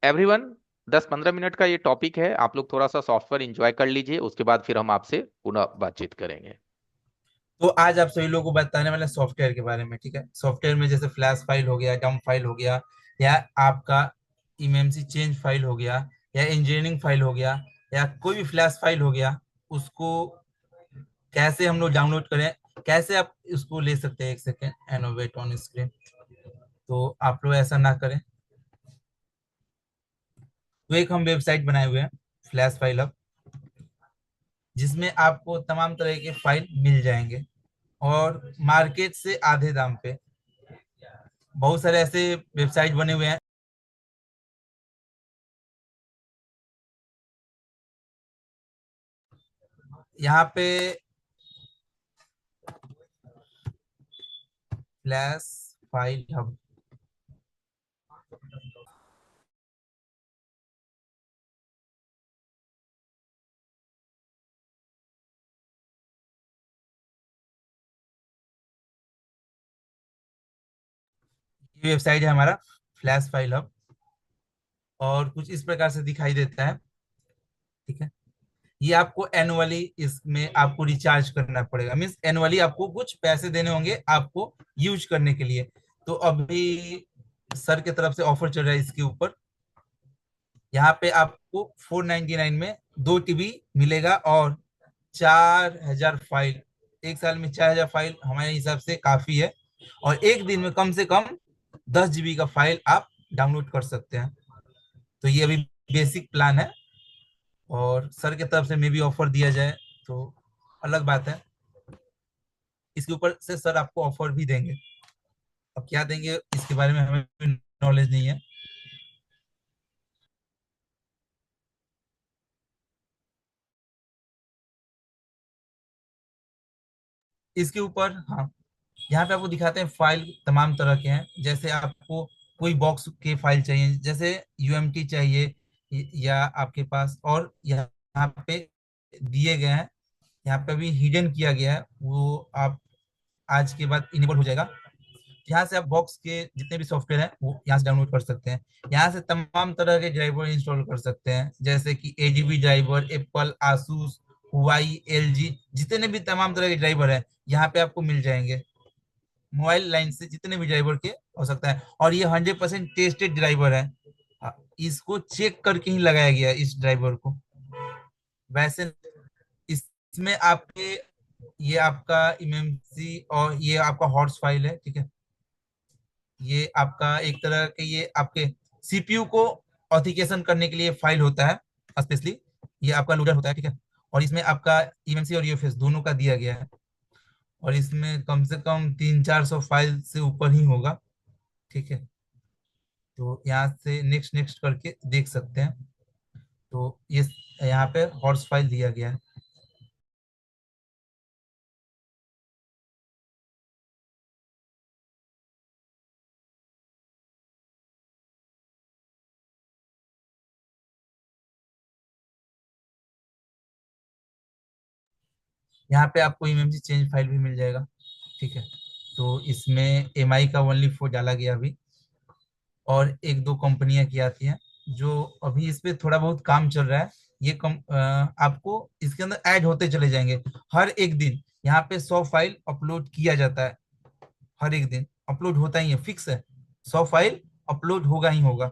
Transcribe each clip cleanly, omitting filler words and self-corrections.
Everyone, 10-15 minute का ये topic है। आप लोग थोड़ा सा सॉफ्टवेयर इंजॉय कर लीजिए, उसके बाद फिर हम आपसे पुनः बातचीत करेंगे। तो आज आप सभी लोगों को बताने वाले सॉफ्टवेयर के बारे में। ठीक है, सॉफ्टवेयर में जैसे फ्लैश फाइल हो गया, डम फाइल हो गया, या आपका इमेमसी चेंज फाइल हो गया, या इंजीनियरिंग फाइल हो गया, या कोई भी फ्लैश फाइल हो गया, उसको कैसे हम लोग डाउनलोड करें, कैसे आप उसको ले सकते हैं। एक सेकेंड, एनोवेट ऑन स्क्रीन। तो आप लोग ऐसा ना करें। तो एक हम वेबसाइट बनाए हुए हैं, फ्लैश फाइल हब, जिसमें आपको तमाम तरह के फाइल मिल जाएंगे और मार्केट से आधे दाम पे। बहुत सारे ऐसे वेबसाइट बने हुए हैं। यहाँ पे फ्लैश फाइल हब, ये वेबसाइट है हमारा फ्लैश फाइल हब, और कुछ इस प्रकार से दिखाई देता है। ठीक है, ये आपको एनुअली इसमें आपको रिचार्ज करना पड़ेगा, मीन्स एनुअली आपको कुछ पैसे देने होंगे आपको यूज करने के लिए। तो अभी सर की तरफ से ऑफर चल रहा है इसके ऊपर। यहाँ पे आपको 499 में 2 टीबी मिलेगा और 4,000 फाइल। एक साल में 4,000 फाइल हमारे हिसाब से काफी है। और एक दिन में कम से कम 10 जीबी का फाइल आप डाउनलोड कर सकते हैं। तो ये अभी बेसिक प्लान है, और सर की तरफ से मे भी ऑफर दिया जाए तो अलग बात है। इसके ऊपर से सर आपको ऑफर भी देंगे। अब क्या देंगे इसके बारे में हमें नॉलेज नहीं है। इसके ऊपर हाँ, यहाँ पे आपको दिखाते हैं फाइल तमाम तरह के हैं। जैसे आपको कोई बॉक्स के फाइल चाहिए, जैसे यूएमटी चाहिए, या आपके पास, और यहाँ पे दिए गए हैं। यहाँ पे भी हिडन किया गया है, वो आप आज के बाद इनेबल हो जाएगा। यहाँ से आप बॉक्स के जितने भी सॉफ्टवेयर हैं वो यहाँ से डाउनलोड कर सकते हैं। यहाँ से तमाम तरह के ड्राइवर इंस्टॉल कर सकते हैं, जैसे कि एडीबी ड्राइवर, एप्पल, आसूस, हुआई, एलजी, जितने भी तमाम तरह के ड्राइवर हैं यहाँ पे आपको मिल जाएंगे। मोबाइल लाइन से जितने भी ड्राइवर के हो सकता है, और ये 100% टेस्टेड ड्राइवर है। इसको चेक करके ही लगाया गया है इस ड्राइवर को। वैसे इसमें आपके, ये आपका इमेमसी और ये आपका हॉट्स फाइल है। ठीक है, ये आपका एक तरह के, ये आपके सीपीयू को ऑथेंटिकेशन करने के लिए फाइल होता है स्पेशली। ये आपका लोडर होता है। ठीक है, और इसमें आपका ईएमसी और यूएफएस दोनों का दिया गया है। और इसमें कम से कम 300-400 फाइल से ऊपर ही होगा। ठीक है, तो यहाँ से नेक्स्ट नेक्स्ट करके देख सकते हैं। तो ये यहाँ पे हॉर्स फाइल दिया गया है। यहाँ पे आपको इमेज चेंज फाइल भी मिल जाएगा। ठीक है, तो इसमें एमआई का ओनली 4 डाला गया अभी, और एक दो कंपनियां की आती हैं जो अभी इस पे थोड़ा बहुत काम चल रहा है। ये आपको इसके अंदर ऐड होते चले जाएंगे हर एक दिन। यहाँ पे 100 फाइल अपलोड किया जाता है, हर एक दिन अपलोड होता ही है, फिक्स है। 100 फाइल अपलोड होगा ही होगा।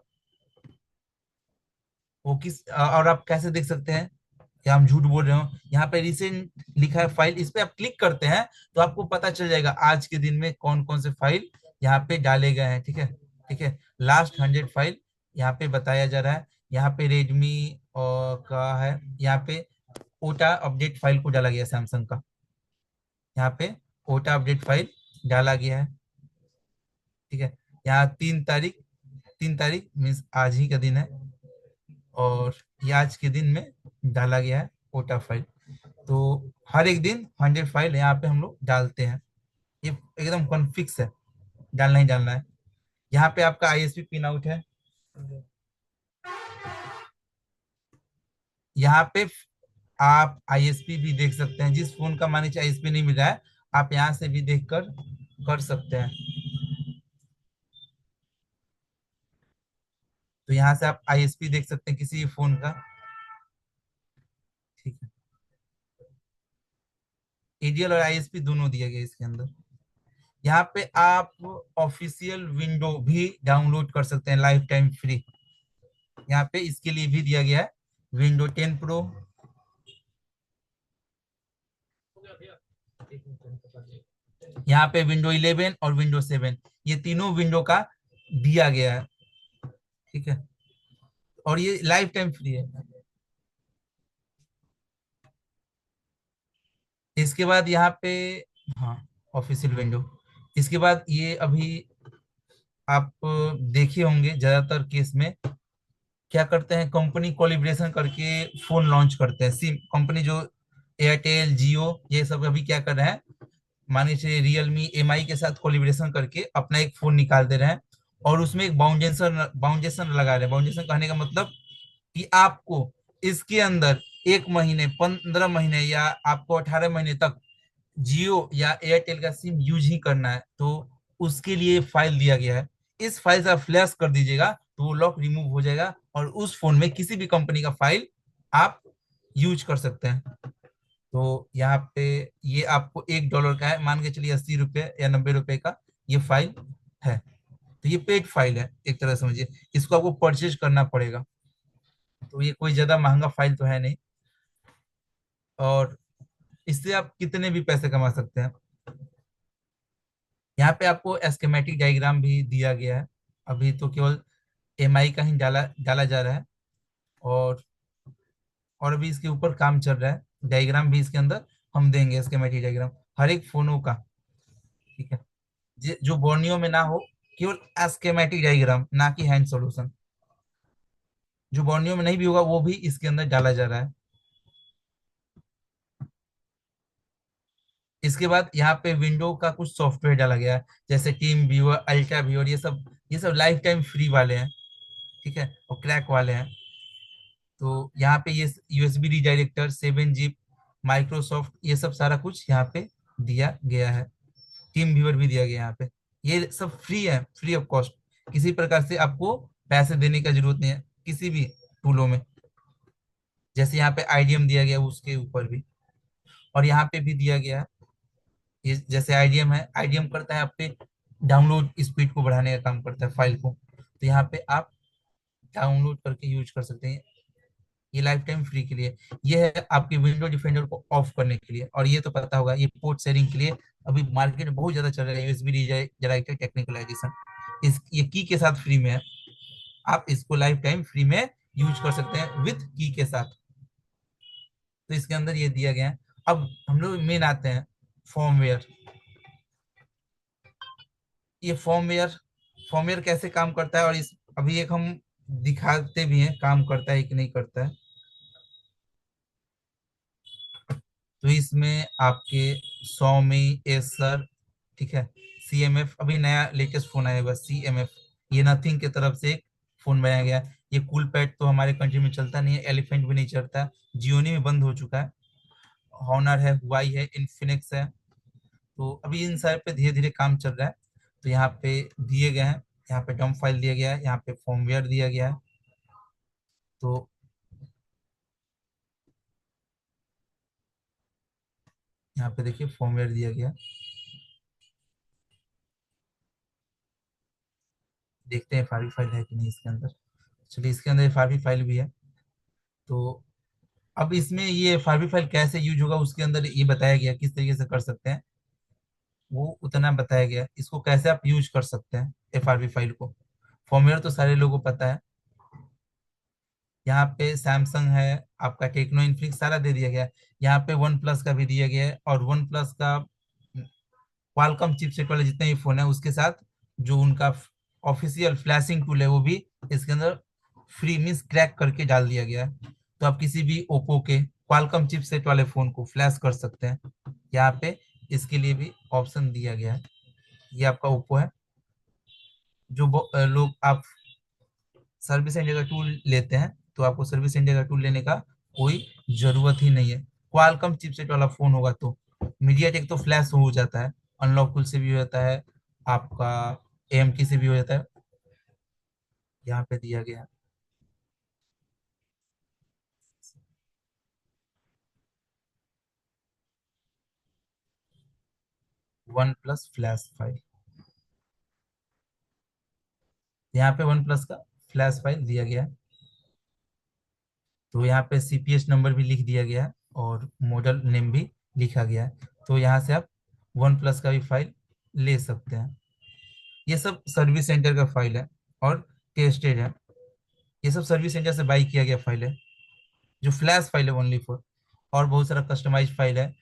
वो किस और आप कैसे देख सकते हैं कि हम झूठ बोल रहे हो? यहाँ पे रिसेंट लिखा है फाइल, इस पे आप क्लिक करते हैं तो आपको पता चल जाएगा आज के दिन में कौन कौन से फाइल यहाँ पे डाले गए हैं। ठीक है, ठीक है, लास्ट 100 फाइल यहाँ पे बताया जा रहा है। यहाँ पे रेडमी का है, यहाँ पे ओटा अपडेट फाइल को डाला गया सैमसंग का। यहाँ पे ओटा अपडेट फाइल डाला गया है। ठीक है, यहाँ 3 तारीख, 3 तारीख मीन्स आज ही का दिन है, और ये आज के दिन में डाला गया है कोटा फाइल। तो हर एक दिन 100 फाइल यहाँ पे हम लोग डालते हैं। ये एकदम कॉन्फिक्स है, डालना ही डालना है। यहाँ पे आपका आईएसपी पिन आउट है। यहाँ पे आप आईएसपी भी देख सकते हैं। जिस फोन का मान लीजिए आईएसपी नहीं मिल रहा है, आप यहाँ से भी देख कर कर सकते हैं। तो यहाँ से आप आईएसपी देख सकते हैं किसी भी फोन का। ठीक है, एडीएल और आईएसपी दोनों दिया गया है इसके अंदर। यहाँ पे आप ऑफिशियल विंडो भी डाउनलोड कर सकते हैं लाइफ टाइम फ्री। यहाँ पे इसके लिए भी दिया गया है विंडो 10 प्रो। यहाँ पे विंडो 11 और विंडो 7, ये तीनों विंडो का दिया गया है। ठीक है, और ये लाइफ टाइम फ्री है। इसके बाद यहाँ पे, हाँ, ऑफिशियल विंडो। इसके बाद ये अभी आप देखे होंगे ज्यादातर केस में क्या करते हैं, कंपनी कोलिब्रेशन करके फोन लॉन्च करते हैं। सिम कंपनी जो एयरटेल जियो ये सब अभी क्या कर रहे हैं, मान लीजिए रियलमी एमआई के साथ कोलिब्रेशन करके अपना एक फोन निकाल दे रहे हैं, और उसमें एक बाउंडेशन बाउंडेशन लगा रहे हैं। बाउंडेशन कहने का मतलब कि आपको इसके अंदर 1 महीने, 15 महीने या आपको 18 महीने तक जियो या एयरटेल का सिम यूज ही करना है, तो उसके लिए फाइल दिया गया है। इस फाइल से आप फ्लैश कर दीजिएगा तो वो लॉक रिमूव हो जाएगा, और उस फोन में किसी भी कंपनी का फाइल आप यूज कर सकते हैं। तो यहाँ पे ये आपको $1 का है, मान के चलिए 80 रुपये या 90 रुपये का ये फाइल है। तो ये पेड फाइल है एक तरह से समझिए, इसको आपको परचेज करना पड़ेगा। तो ये कोई ज्यादा महंगा फाइल तो है नहीं, और इससे आप कितने भी पैसे कमा सकते हैं। यहाँ पे आपको एस्केमेटिक डायग्राम भी दिया गया है। अभी तो केवल एमआई का ही डाला डाला जा रहा है, और अभी इसके ऊपर काम चल रहा है। डायग्राम भी इसके अंदर हम देंगे, एस्केमेटिक डायग्राम हर एक फोनों का। ठीक है, जो बोर्नियो में ना हो, केवल एस्केमेटिक डायग्राम, ना कि हैंड सॉल्यूशन। जो बोर्नियो में नहीं भी होगा वो भी इसके अंदर डाला जा रहा है। इसके बाद यहाँ पे विंडो का कुछ सॉफ्टवेयर डाला गया है, जैसे टीम व्यूअर, अल्ट्रा व्यूअर, ये सब लाइफ टाइम फ्री वाले हैं। ठीक है, और क्रैक वाले हैं। तो यहाँ पे ये यूएसबी रिडायरेक्टर, 7 जीब, माइक्रोसॉफ्ट, ये सब सारा कुछ यहाँ पे दिया गया है। टीम व्यूअर भी दिया गया है यहाँ पे। ये सब फ्री है, फ्री ऑफ कॉस्ट। किसी प्रकार से आपको पैसे देने का जरूरत नहीं है किसी भी टूलों में। जैसे यहाँ पे आईडीएम दिया गया है, उसके ऊपर भी, और यहाँ पे भी दिया गया है। ये जैसे आईडीएम है, आईडीएम करता है आपके डाउनलोड स्पीड को बढ़ाने का काम करता है फाइल को। तो यहाँ पे आप डाउनलोड करके यूज कर सकते हैं। ये लाइफ टाइम फ्री के लिए। ये है आपके विंडो डिफेंडर को ऑफ करने के लिए। और ये तो पता होगा, ये पोर्ट शेयरिंग के लिए अभी मार्केट में बहुत ज्यादा चल रहा है, यूएसबी डायरेक्टर टेक्निकलाइजेशन। ये की के साथ फ्री में है। आप इसको लाइफ टाइम फ्री में यूज कर सकते हैं विथ की के साथ। तो इसके अंदर ये दिया गया है। अब हम लोग मेन आते हैं, फॉर्मवेयर। ये फॉर्मवेयर कैसे काम करता है, और इस अभी एक हम दिखाते भी हैं काम करता है कि नहीं करता है। तो इसमें आपके Xiaomi, एसर, ठीक है, सीएमएफ, अभी नया लेटेस्ट फोन आया हुआ सीएमएफ, ये नथिंग की तरफ से एक फोन बनाया गया है। ये कूल पैड तो हमारे कंट्री में चलता नहीं है, एलिफेंट भी नहीं चलता, जियोनी में बंद हो चुका है। हॉनर है, हुआई है, इन्फिनिक्स है। तो अभी इन सारे पे धीरे धीरे काम चल रहा है। तो यहाँ पे दिए गए हैं, यहाँ पे डम फाइल दिया गया है, यहाँ पे फॉर्मवेयर दिया गया है। तो यहाँ पे देखिए फॉर्मवेयर दिया गया है। देखते हैं एफआरवी फाइल है कि नहीं इसके अंदर। चलिए, इसके अंदर एफआरवी फाइल भी है। तो अब इसमें ये एफआरवी फाइल कैसे यूज होगा, उसके अंदर ये बताया गया किस तरीके से कर सकते हैं, वो उतना बताया गया। इसको कैसे आप यूज कर सकते हैं एफआरवी फाइल को। फॉर्मवेयर तो सारे लोगों को पता है। यहाँ पे सैमसंग है, आपका टेक्नो, इन्फिनिक्स, सारा दे दिया गया है। यहाँ पे वन प्लस का भी दिया गया है, और वन प्लस का क्वालकॉम चिपसेट वाले जितने भी फोन है उसके साथ जो उनका ऑफिशियल फ्लैशिंग टूल है वो भी इसके अंदर फ्री मींस क्रैक करके डाल दिया गया है। तो आप किसी भी ओप्पो के क्वालकॉम चिपसेट वाले फोन को फ्लैश कर सकते हैं। यहाँ पे इसके लिए भी ऑप्शन दिया गया है। ये आपका ओप्पो है। जो लोग आप सर्विस इंडिया का टूल लेते हैं, तो आपको सर्विस इंडिया का टूल लेने का कोई जरूरत ही नहीं है। क्वालकॉम चिपसेट वाला फोन होगा तो मीडियाटेक तो फ्लैश हो जाता है, अनलॉकफुल से भी हो जाता है, आपका एएमटी से भी हो जाता है। यहाँ पे दिया गया है। वन प्लस फ्लैश फाइल, यहाँ पे वन प्लस का फ्लैश फाइल दिया गया है। तो यहाँ पे सीपीएस नंबर भी लिख दिया गया है और मॉडल नेम भी लिखा गया है। तो यहाँ से आप वन प्लस का भी फाइल ले सकते हैं। ये सब सर्विस सेंटर का फाइल है और टेस्टेड है। ये सब सर्विस सेंटर से बाई किया गया फाइल है, जो फ्लैश फाइल है ओनली फॉर। और बहुत सारा कस्टमाइज फाइल है।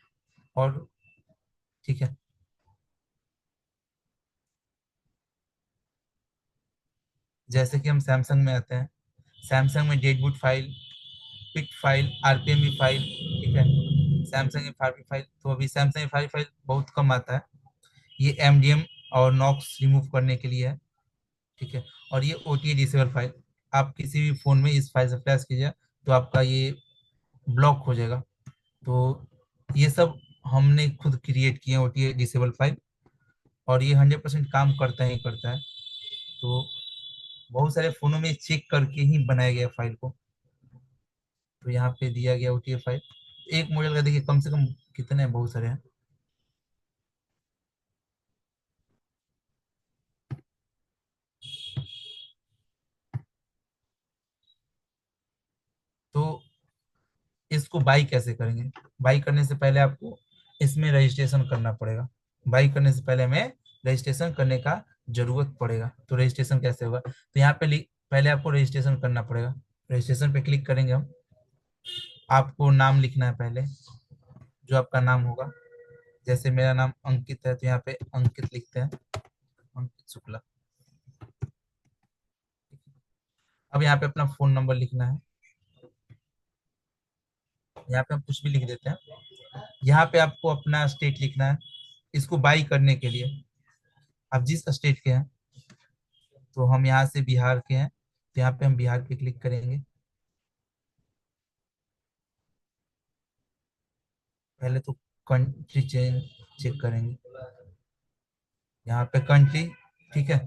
और ठीक है, जैसे कि हम सैमसंग में आते हैं, सैमसंग में डेडबूट फाइल, पिक फाइल, आरपीएमवी फाइल, ठीक है। सैमसंग एफआरपी फाइल, तो अभी सैमसंग एफआरपी फाइल बहुत कम आता है। ये एमडीएम और नॉक्स रिमूव करने के लिए है, ठीक है। और ये ओटीए डिसेबल फाइल, आप किसी भी फोन में इस फाइल से फ्लैश कीजिए तो आपका ये ब्लॉक हो जाएगा। तो ये सब हमने खुद क्रिएट किए ओटीए डिसेबल फाइल, और ये 100% काम करता ही करता है। तो बहुत सारे फोनों में चेक करके ही बनाया गया फाइल को। तो यहाँ पे दिया गया ओटीए फाइल, एक मॉडल का देखिए कम से कम कितने हैं, बहुत सारे हैं। तो इसको बाई कैसे करेंगे? बाई करने से पहले आपको इसमें रजिस्ट्रेशन करना पड़ेगा। बाई करने से पहले हमें रजिस्ट्रेशन करने का जरूरत पड़ेगा। तो रजिस्ट्रेशन कैसे होगा? तो यहाँ पे पहले आपको रजिस्ट्रेशन करना पड़ेगा। रजिस्ट्रेशन पे क्लिक करेंगे हम। आपको नाम लिखना है पहले, जो आपका नाम होगा। जैसे मेरा नाम अंकित है तो यहाँ पे अंकित लिखते हैं, अंकित शुक्ला। अब यहाँ पे अपना फोन नंबर लिखना है। यहाँ पे हम कुछ भी लिख देते हैं। यहाँ पे आपको अपना स्टेट लिखना है। इसको बाई करने के लिए आप जिस स्टेट के हैं, तो हम यहाँ से बिहार के हैं तो यहाँ पे हम बिहार पे क्लिक करेंगे। पहले तो कंट्री चेक करेंगे, यहाँ पे कंट्री, ठीक है।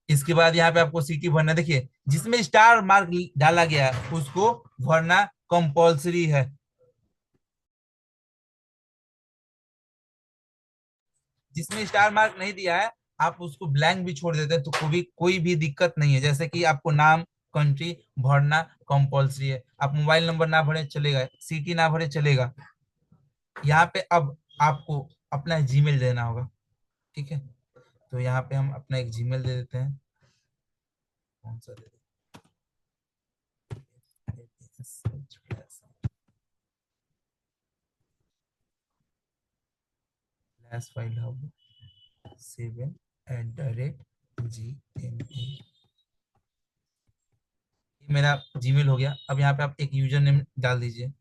इसके बाद यहाँ पे आपको सिटी भरना, देखिए जिसमें स्टार मार्क डाला गया है उसको भरना कंपलसरी है। जिसमें स्टार मार्क नहीं दिया है आप उसको ब्लैंक भी छोड़ देते हैं तो कोई भी दिक्कत नहीं है। जैसे कि आपको नाम, कंट्री भरना कंपलसरी है। आप मोबाइल नंबर ना भरे चलेगा, सिटी ना भरे चलेगा। यहाँ पे अब आपको अपना जीमेल देना होगा, ठीक है। तो यहाँ पे हम अपना एक जीमेल दे देते हैं। कौन सा दे देते हैं? Flash file hub 7@gmail। ये मेरा जीमेल हो गया। अब यहाँ पे आप एक यूजर नेम डाल दीजिए।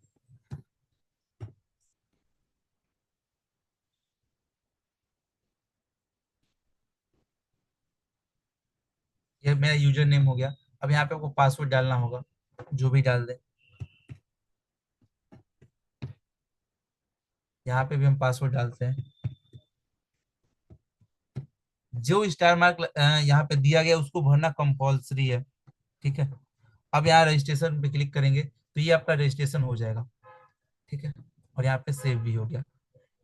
ये मेरा यूजर नेम हो गया। अब यहाँ पे आपको पासवर्ड डालना होगा, जो भी डाल दे। यहाँ पे भी हम पासवर्ड डालते हैं। जो स्टार मार्क यहाँ पे दिया गया उसको भरना कंपलसरी है, ठीक है। अब यहाँ रजिस्ट्रेशन पे क्लिक करेंगे तो ये आपका रजिस्ट्रेशन हो जाएगा, ठीक है। और यहाँ पे सेव भी हो गया।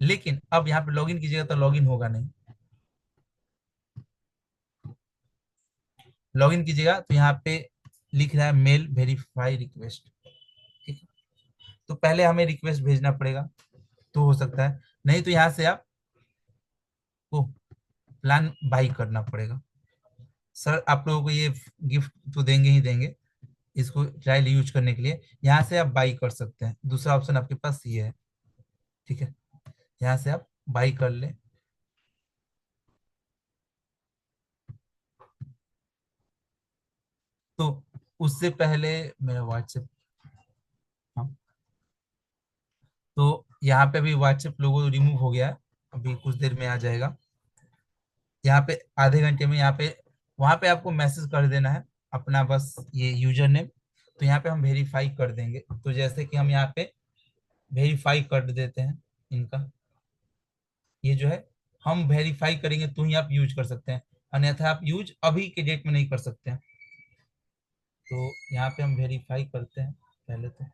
लेकिन अब यहाँ पे लॉगिन कीजिएगा तो लॉगिन होगा नहीं। लॉगिन कीजिएगा तो यहाँ पे लिख रहा है मेल वेरीफाई रिक्वेस्ट, ठीक है। तो पहले हमें रिक्वेस्ट भेजना पड़ेगा तो हो सकता है, नहीं तो यहाँ से आपको प्लान बाई करना पड़ेगा। सर आप लोगों को ये गिफ्ट तो देंगे ही देंगे, इसको ट्रायल यूज करने के लिए यहाँ से आप बाई कर सकते हैं। दूसरा ऑप्शन आपके पास ये है, ठीक है। यहाँ से आप बाई कर ले। तो उससे पहले मेरा व्हाट्सएप, हाँ, तो यहाँ पे भी व्हाट्सएप लोगो रिमूव हो गया है, अभी कुछ देर में आ जाएगा। यहाँ पे आधे घंटे में यहाँ पे वहां पे आपको मैसेज कर देना है अपना, बस ये यूजर नेम। तो यहाँ पे हम वेरीफाई कर देंगे। तो जैसे कि हम यहाँ पे वेरीफाई कर देते हैं इनका, ये जो है हम वेरीफाई करेंगे तो ही आप यूज कर सकते हैं, अन्यथा आप यूज अभी के डेट में नहीं कर सकते हैं। तो यहाँ पे हम वेरीफाई करते हैं। पहले तो।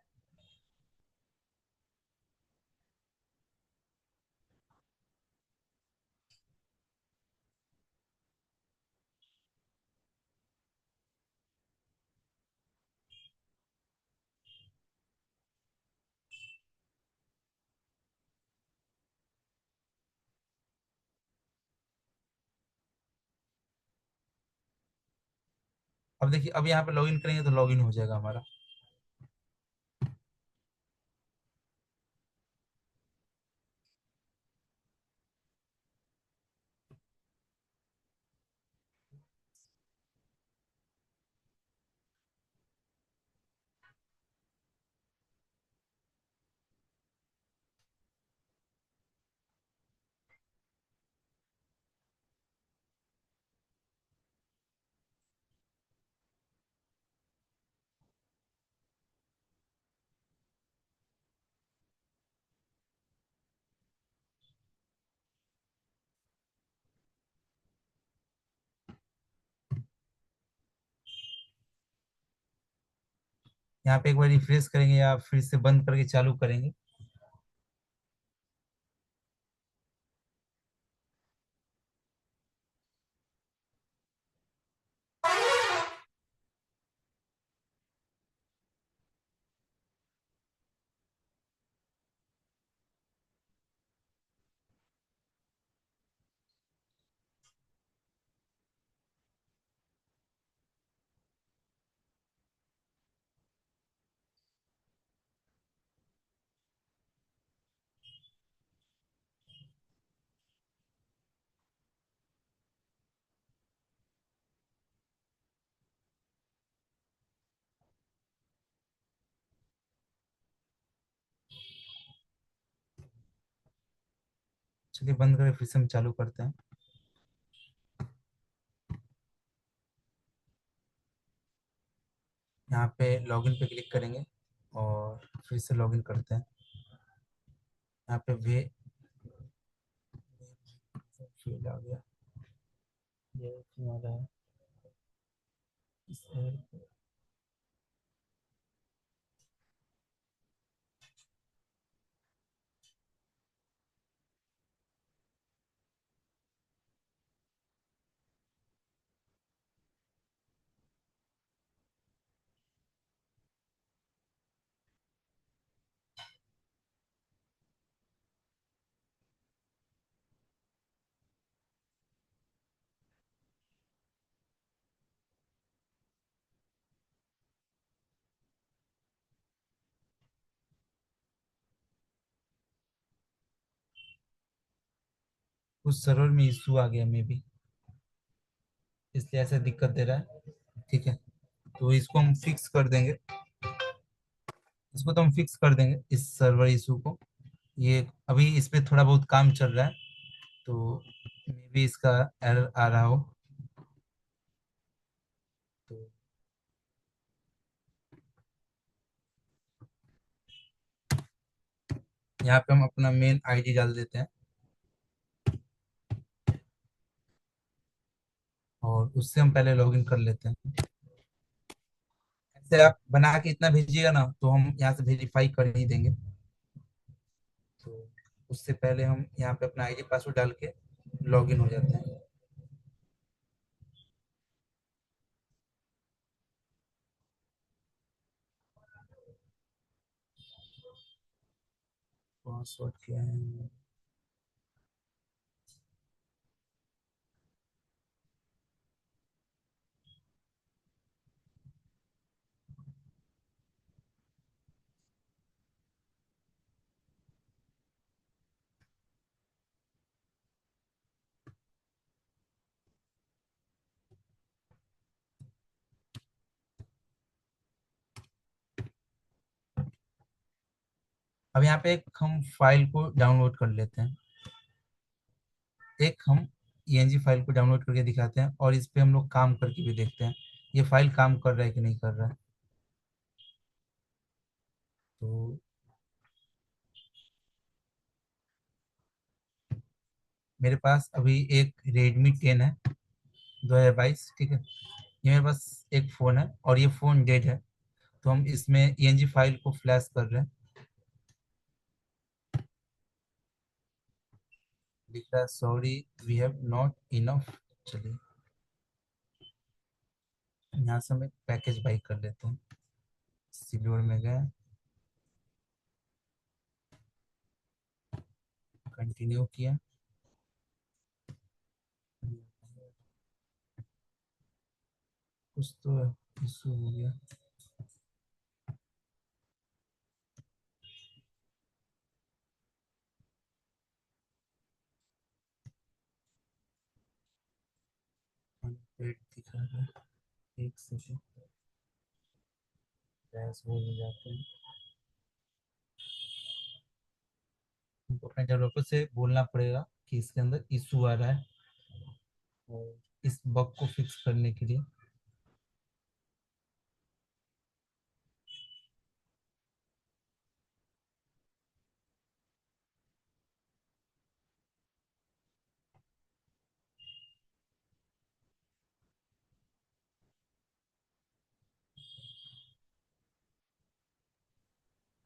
अब देखिए, अब यहाँ पे लॉगिन करेंगे तो लॉगिन हो जाएगा हमारा। यहाँ पे एक बार रिफ्रेश करेंगे या फिर से बंद करके चालू करेंगे। चलिए बंद करके फिर से हम चालू करते हैं। यहाँ पे लॉगिन पे क्लिक करेंगे और फिर से लॉगिन करते हैं। यहाँ पे वे फील्ड आ गया, ये क्यों आ रहा है इस error पे? उस सर्वर में इशू आ गया मे बी, इसलिए ऐसा दिक्कत दे रहा है। ठीक है, तो इसको हम फिक्स कर देंगे। इसको तो हम फिक्स कर देंगे, इस सर्वर इशू को। ये अभी इस पे थोड़ा बहुत काम चल रहा है, तो मे बी इसका एरर आ रहा हो। तो यहाँ पे हम अपना मेन आईडी डाल देते हैं और उससे हम पहले लॉगिन कर लेते हैं। ऐसे आप बना के इतना भेजिएगा ना, तो हम यहाँ से वेरीफाई कर ही देंगे। तो उससे पहले हम यहाँ पे अपना आईडी पासवर्ड डाल के लॉगिन हो जाते हैं। पासवर्ड क्या है? अब यहाँ पे एक हम फाइल को डाउनलोड कर लेते हैं। एक हम ENG फाइल को डाउनलोड करके दिखाते हैं और इस पे हम लोग काम करके भी देखते हैं ये फाइल काम कर रहा है कि नहीं कर रहा है। तो मेरे पास अभी एक Redmi 10 है, 2022। ठीक है, ये मेरे पास एक फ़ोन है और ये फ़ोन डेड है। तो हम इसमें ENG फाइल को फ्लैश कर रहे हैं। लिख रहा है sorry we have not enough. चलिए यहाँ से हम एक पैकेज बाई कर लेते हैं। सिल्वर में गए, कंटिन्यू किया। कुछ तो इशू हो गया। पेट दिखा रहा है, एक सेकंड। क्रैश बोलने जाते हैं, हमको अपने डेवलपर से बोलना पड़ेगा कि इसके अंदर इशू आ रहा है, और इस बग को फिक्स करने के लिए।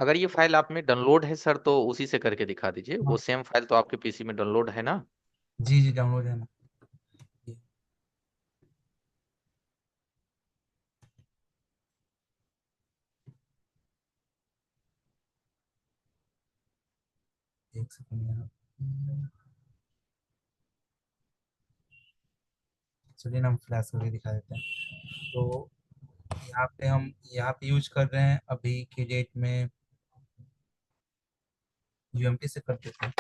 अगर ये फाइल आप में डाउनलोड है सर तो उसी से करके दिखा दीजिए, वो हाँ सेम फाइल तो आपके पीसी में डाउनलोड है ना। जी जी, डाउनलोड है ना। ये, एक सेकंड यहाँ। चलिए ना, हम फ्लैश करके दिखा देते हैं। तो यहाँ पे हम यहाँ पे यूज कर रहे हैं अभी की डेट में, UMT से कर देते हैं।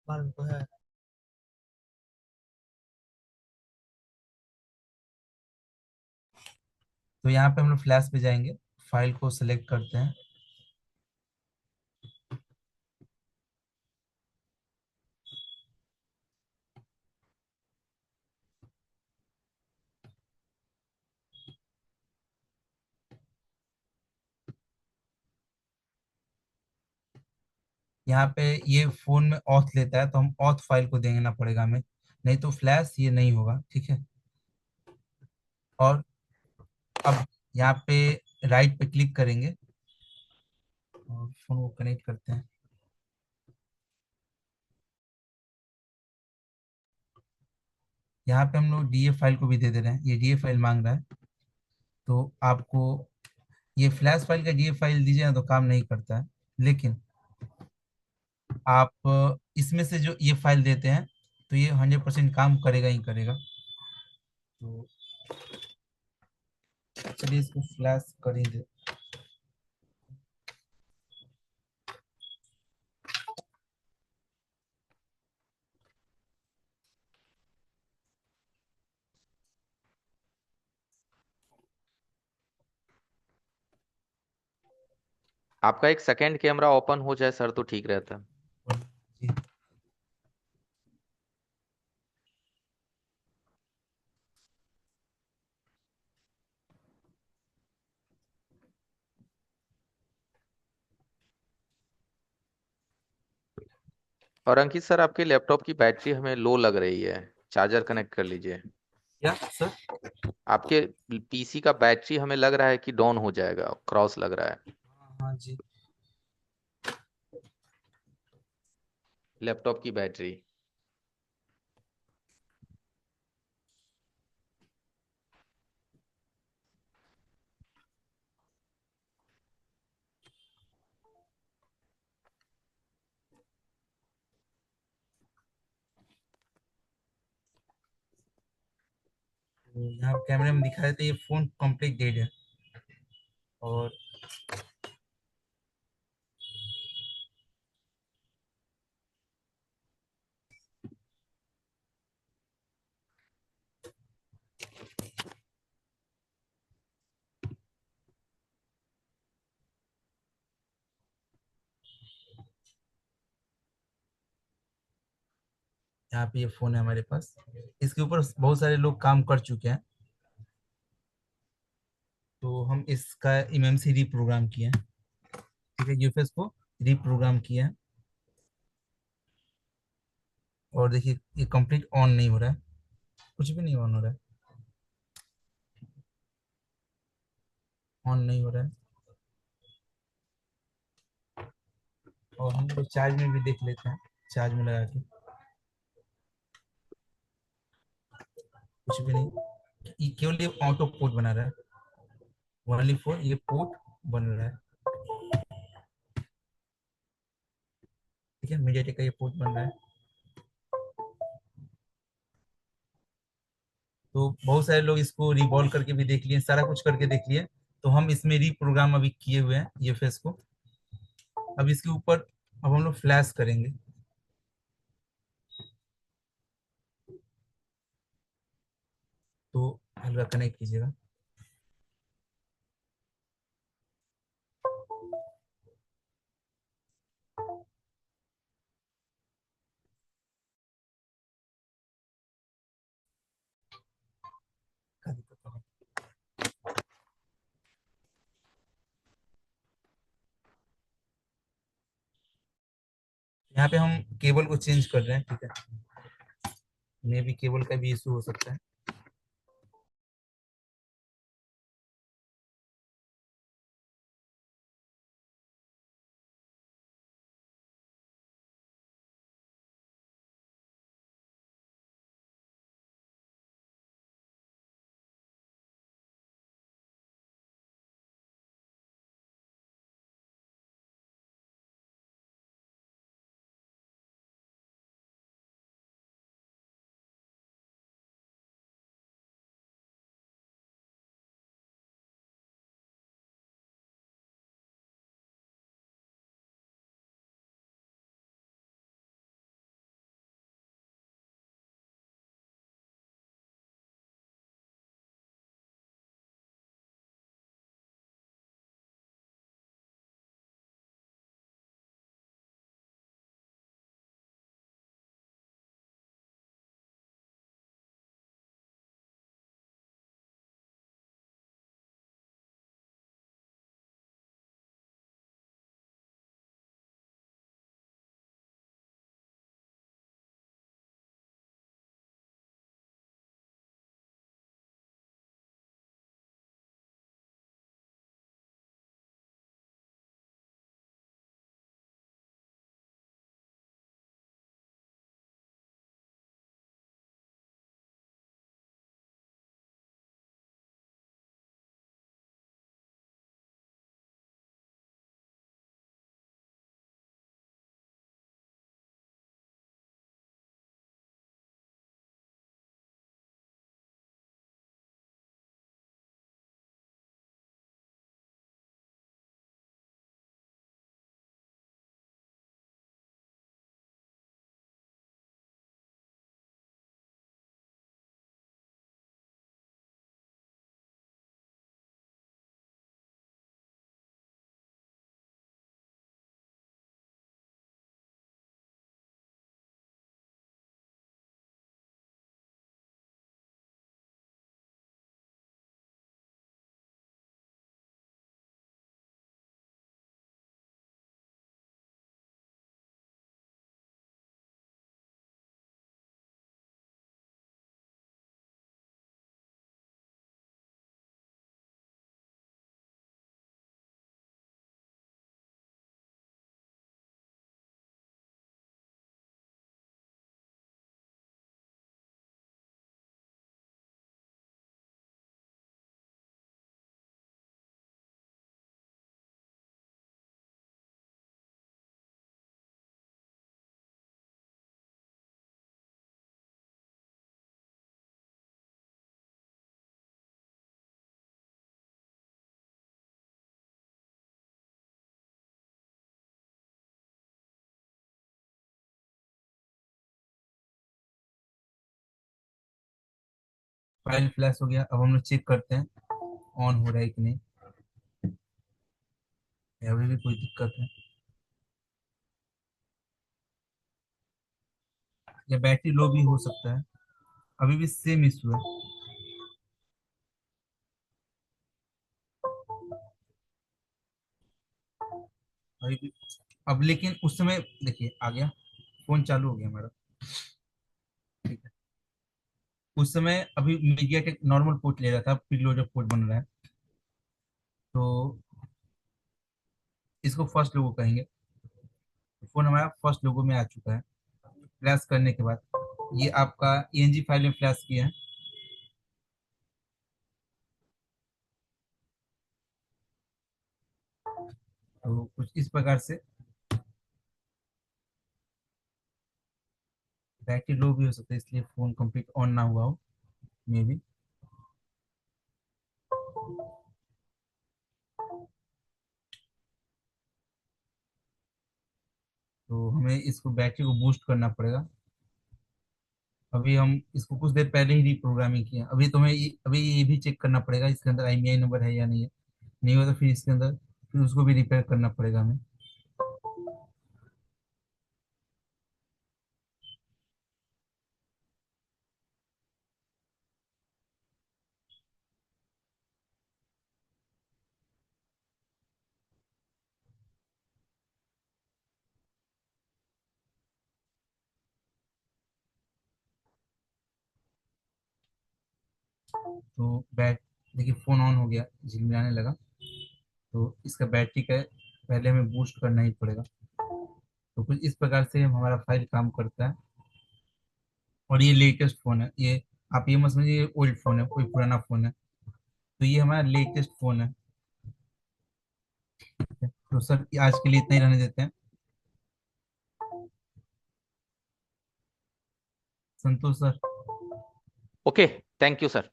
मालूम तो है। तो यहाँ पे हम लोग फ्लैश पे जाएंगे, फाइल को सिलेक्ट करते हैं। यहाँ पे ये फोन में ऑथ लेता है, तो हम ऑथ फाइल को देना पड़ेगा हमें, नहीं तो फ्लैश ये नहीं होगा, ठीक है। और अब यहाँ पे राइट पे क्लिक करेंगे और फोन को कनेक्ट करते हैं। यहाँ पे हम लोग DA फाइल को भी दे दे रहे हैं, ये DA फाइल मांग रहा है। तो आपको ये फ्लैश फाइल का DA फाइल दीजिए ना तो काम नहीं करता है, लेकिन आप इसमें से जो ये फाइल देते हैं तो ये 100% काम करेगा ही करेगा। तो चलिए इसको फ्लैश कर ही दे। आपका एक सेकंड कैमरा ओपन हो जाए सर तो ठीक रहता। जी। और अंकित सर आपके लैपटॉप की बैटरी हमें लो लग रही है, चार्जर कनेक्ट कर लीजिए। क्या सर? आपके पीसी का बैटरी हमें लग रहा है कि डाउन हो जाएगा, क्रॉस लग रहा है हाँ हाँ जी। लैपटॉप की बैटरी। तो यहाँ कैमरे में दिखा देते ये फोन कंप्लीट डेड है। और यहाँ पे ये फोन है हमारे पास। इसके ऊपर बहुत सारे लोग काम कर चुके हैं, तो हम इसका एमएमसी रीप्रोग्राम किए हैं। ठीक है, यूएफएस को रीप्रोग्राम किया है। और देखिए ये कंप्लीट ऑन नहीं हो रहा है, कुछ भी नहीं ऑन हो रहा है, ऑन नहीं हो रहा है। और हम लोग चार्ज में भी देख लेते हैं, चार्ज में लगा के, कुछ भी नहीं। ये केवल ये ऑटो पोर्ट बना रहा है, ओनली फॉर ये पोर्ट बन रहा है। ठीक है, मीडियाटेक का ये पोर्ट बन रहा है। तो बहुत सारे लोग इसको रिवॉल्व करके भी देख लिए, सारा कुछ करके देख लिए। तो हम इसमें रीप्रोग्राम अभी किए हुए हैं ये फेस को। अब इसके ऊपर अब हम लोग फ्लैश करेंगे। तो हल्का कनेक्ट कीजिएगा। क्या दिक्कत है? यहाँ पे हम केबल को चेंज कर रहे हैं, ठीक है, मे भी केबल का भी इशू हो सकता है। फाइल फ्लैश हो गया। अब हम लोग चेक करते हैं ऑन हो रहा है कि नहीं, या अभी भी कोई दिक्कत है। या बैटरी लो भी हो सकता है। अभी भी सेम इशू है। अभी भी। अब लेकिन उस समय देखिए आ गया, फोन चालू हो गया हमारा। ठीक है। उस समय अभी मीडिया टेक नॉर्मल पोर्ट ले रहा था, प्रीलोडेड पोर्ट बन रहा है। तो इसको फर्स्ट लोगो कहेंगे। फोन हमारा फर्स्ट लोगो में आ चुका है। फ्लैश करने के बाद ये आपका ENG फाइल में फ्लैश किया है। तो कुछ इस प्रकार से बैटरी लो भी हो सकता है, इसलिए फोन कंप्लीट ऑन ना हुआ हो, मे बी। तो हमें इसको बैटरी को बूस्ट करना पड़ेगा। अभी हम इसको कुछ देर पहले ही रिप्रोग्रामिंग किया। अभी तुम्हें अभी ये भी चेक करना पड़ेगा इसके अंदर IMEI नंबर है या नहीं है। नहीं हो तो फिर इसके अंदर फिर उसको भी रिपेयर करना पड़ेगा हमें। तो बैट देखिए फोन ऑन हो गया, झिलमिलाने लगा। तो इसका बैटरी का पहले हमें बूस्ट करना ही पड़ेगा। तो कुछ इस प्रकार से हमारा फाइल काम करता है। और ये लेटेस्ट फोन है ये। आप ये मत समझिए ये ओल्ड फोन है, कोई पुराना फोन है। तो ये हमारा लेटेस्ट फोन है। तो सर आज के लिए इतना ही रहने देते हैं। Santosh sir. Okay, thank you sir.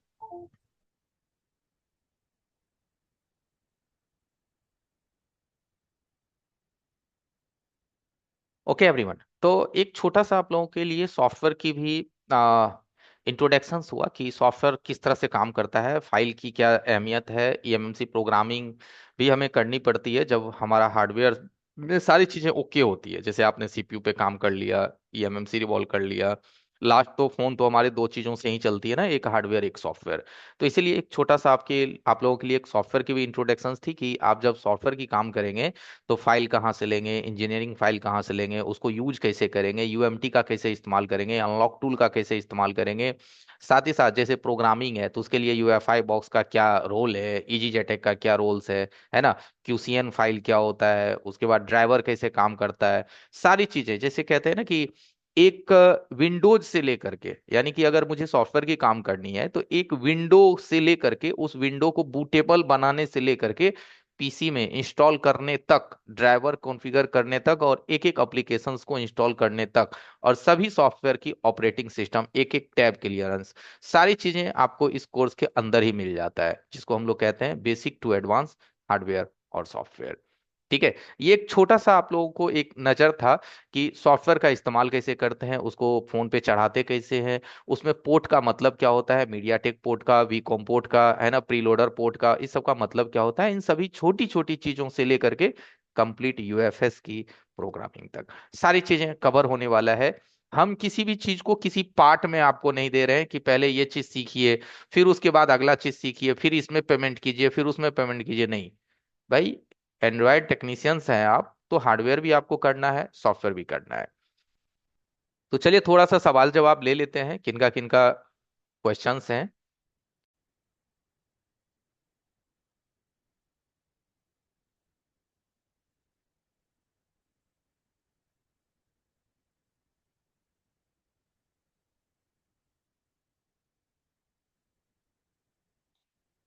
Okay everyone, तो एक छोटा सा आप लोगों के लिए सॉफ्टवेयर की भी इंट्रोडक्शन हुआ कि सॉफ्टवेयर किस तरह से काम करता है, फाइल की क्या अहमियत है, ईएमएमसी प्रोग्रामिंग भी हमें करनी पड़ती है जब हमारा हार्डवेयर में सारी चीजें ओके होती है। जैसे आपने सीपीयू पे काम कर लिया, ईएमएमसी रिवॉल्व कर लिया, लास्ट तो फोन तो हमारे दो चीजों से ही चलती है ना, एक हार्डवेयर एक सॉफ्टवेयर। तो इसीलिए एक छोटा सा आप लोगों के लिए एक सॉफ्टवेयर की भी इंट्रोडक्शन थी कि आप जब सॉफ्टवेयर की काम करेंगे तो फाइल कहाँ से लेंगे, इंजीनियरिंग फाइल कहाँ से लेंगे, उसको यूज कैसे करेंगे, यूएमटी का कैसे इस्तेमाल करेंगे, अनलॉक टूल का कैसे इस्तेमाल करेंगे। साथ ही साथ जैसे प्रोग्रामिंग है तो उसके लिए यूएफआई बॉक्स का क्या रोल है, इजी जेटेक का क्या रोल्स है ना, क्यूसीएन फाइल क्या होता है, उसके बाद ड्राइवर कैसे काम करता है। सारी चीजें जैसे कहते हैं ना कि एक विंडोज से लेकर के, यानी कि अगर मुझे सॉफ्टवेयर की काम करनी है तो एक विंडो से लेकर के उस विंडो को बूटेबल बनाने से लेकर के पीसी में इंस्टॉल करने तक, ड्राइवर कॉन्फ़िगर करने तक और एक एक एप्लीकेशंस को इंस्टॉल करने तक, और सभी सॉफ्टवेयर की ऑपरेटिंग सिस्टम, एक एक टैब क्लियरेंस, सारी चीजें आपको इस कोर्स के अंदर ही मिल जाता है, जिसको हम लोग कहते हैं बेसिक टू एडवांस हार्डवेयर और सॉफ्टवेयर। ठीक है। ये एक छोटा सा आप लोगों को एक नजर था कि सॉफ्टवेयर का इस्तेमाल कैसे करते हैं, उसको फोन पे चढ़ाते कैसे हैं, उसमें पोर्ट का मतलब क्या होता है, मीडिया टेक पोर्ट का, वीकॉम पोर्ट का, है ना, प्रीलोडर पोर्ट का, इस सब का मतलब क्या होता है, इन सभी छोटी छोटी चीजों से लेकर के कंप्लीट यूएफएस की प्रोग्रामिंग तक सारी चीजें कवर होने वाला है। हम किसी भी चीज को किसी पार्ट में आपको नहीं दे रहे हैं कि पहले ये चीज सीखिए, फिर उसके बाद अगला चीज सीखिए, फिर इसमें पेमेंट कीजिए, फिर उसमें पेमेंट कीजिए, नहीं भाई। एंड्रॉयड टेक्नीशियंस हैं आप तो हार्डवेयर भी आपको करना है, सॉफ्टवेयर भी करना है। तो चलिए थोड़ा सा सवाल जवाब ले लेते हैं, किनका किनका क्वेश्चंस हैं।